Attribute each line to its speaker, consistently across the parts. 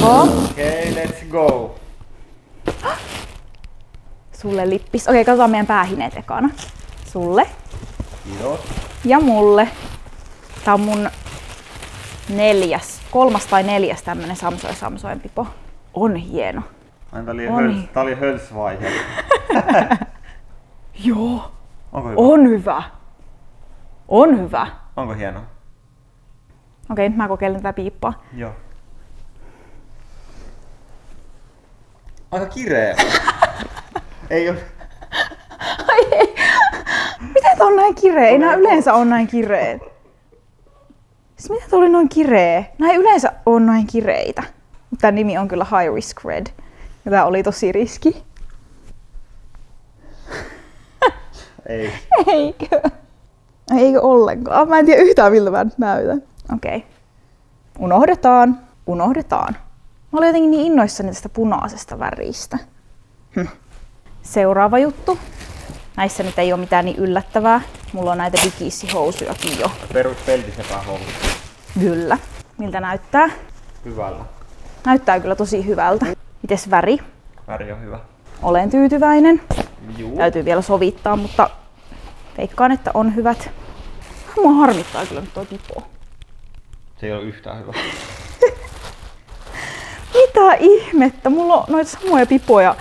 Speaker 1: pipo.
Speaker 2: Okei, let's go.
Speaker 1: Sulle lippis. Okei, katsotaan meidän päähineet ekana. Sulle.
Speaker 2: Kiitos.
Speaker 1: Ja mulle. Tää on mun kolmas tai neljäs tämmönen Samsoin pipo. On hieno.
Speaker 2: Tää oli hölsvaihe.
Speaker 1: Joo.
Speaker 2: Onko hyvä?
Speaker 1: On hyvä. On hyvä.
Speaker 2: Onko hieno?
Speaker 1: Okei, mä kokeilen tätä piippaa.
Speaker 2: Joo. Aika kireä. Ei oo.
Speaker 1: Ai ei. Miten tää on näin kireä? Ei nää yleensä on näin kireet. Siis miten tää oli noin kireä? Nää ei yleensä on noin kireitä. Tän nimi on kyllä High Risk Red. Ja tää oli tosi riski.
Speaker 2: Ei.
Speaker 1: Eikö? Eikö ollenkaan? Mä en tiedä yhtään miltä mä nyt näytän. Okei. Unohdetaan. Mä olin jotenkin niin innoissani tästä punaisesta väristä. Seuraava juttu. Näissä nyt ei ole mitään niin yllättävää. Mulla on näitä bikissihousujakin jo.
Speaker 2: Perus peltisepähousut.
Speaker 1: Kyllä. Miltä näyttää?
Speaker 2: Hyvältä.
Speaker 1: Näyttää kyllä tosi hyvältä. Mites väri?
Speaker 2: Väri on hyvä.
Speaker 1: Olen tyytyväinen.
Speaker 2: Juu.
Speaker 1: Täytyy vielä sovittaa, mutta veikkaan, että on hyvät. Mua harmittaa kyllä nyt toi pipo.
Speaker 2: Se ei ole yhtään hyvä.
Speaker 1: Mitä ihmettä? Mulla on noita samoja pipoja.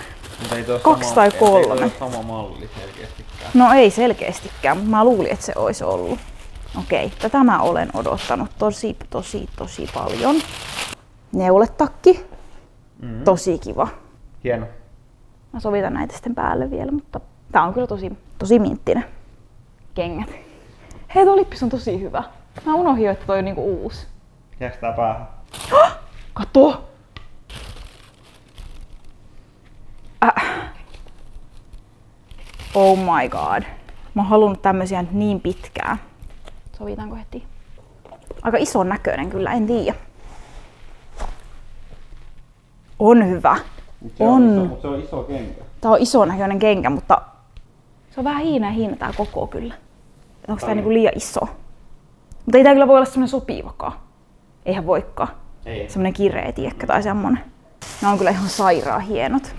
Speaker 2: Ei
Speaker 1: 2 tai 3.
Speaker 2: Ei ole sama malli selkeästikään.
Speaker 1: No ei selkeästikään, mutta mä luulin, että se olisi ollut. Okei, tätä mä olen odottanut tosi paljon. Neuletakki. Tosi kiva.
Speaker 2: Hieno.
Speaker 1: Mä sovitan näitä sitten päälle vielä, mutta tää on kyllä tosi minttinen. Kengät. Hei, tuo lippis on tosi hyvä. Mä unohdin, että toi on niinku uusi.
Speaker 2: Jääks tää päähän?
Speaker 1: Kato! Oh my god. Mä oon halunnut tämmösiä niin pitkään. Sovitaanko heti? Aika ison näköinen kyllä, en tiedä. On hyvä.
Speaker 2: Mutta se on iso kenkä.
Speaker 1: Tää on ison näköinen kenkä, mutta se on vähän hiina tää koko kyllä. Onko tää niinku liian iso? Mutta ei tää kyllä voi olla semmonen sopivakaan. Eihän voikaan.
Speaker 2: Ei.
Speaker 1: Semmonen kireä, tiedätkö, tai semmonen. Nää on kyllä ihan sairaan hienot.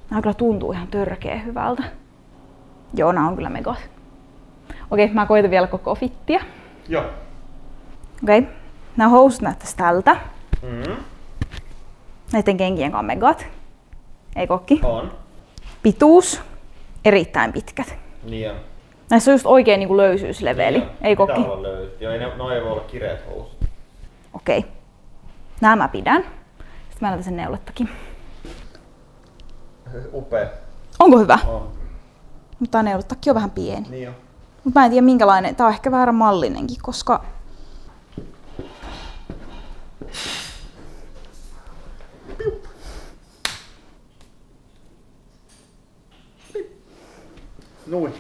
Speaker 1: Nää kyllä tuntuu ihan törkeä hyvältä. Joo, nää on kyllä megat. Okei, mä koitan vielä koko fittiä.
Speaker 2: Joo.
Speaker 1: Okei, nää housut näyttäis tältä.
Speaker 2: Mm.
Speaker 1: Näiden kenkien kanssa megat. Ei kokki?
Speaker 2: On.
Speaker 1: Pituus. Erittäin pitkät.
Speaker 2: Niin on.
Speaker 1: Näissä on just oikein niinku löysyysleveli.
Speaker 2: Niin
Speaker 1: ei kokki?
Speaker 2: Pitää olla löysät. Joo, ei voi olla kireät housut.
Speaker 1: Okei. Nää mä pidän. Sitten mä näytän sen neulettakin.
Speaker 2: Upea.
Speaker 1: Onko hyvä?
Speaker 2: On.
Speaker 1: Mutta tää neulettakki on vähän pieni.
Speaker 2: Niin on.
Speaker 1: Mut mä en tiedä minkälainen. Tää on ehkä väärä mallinenkin, koska
Speaker 2: Noin.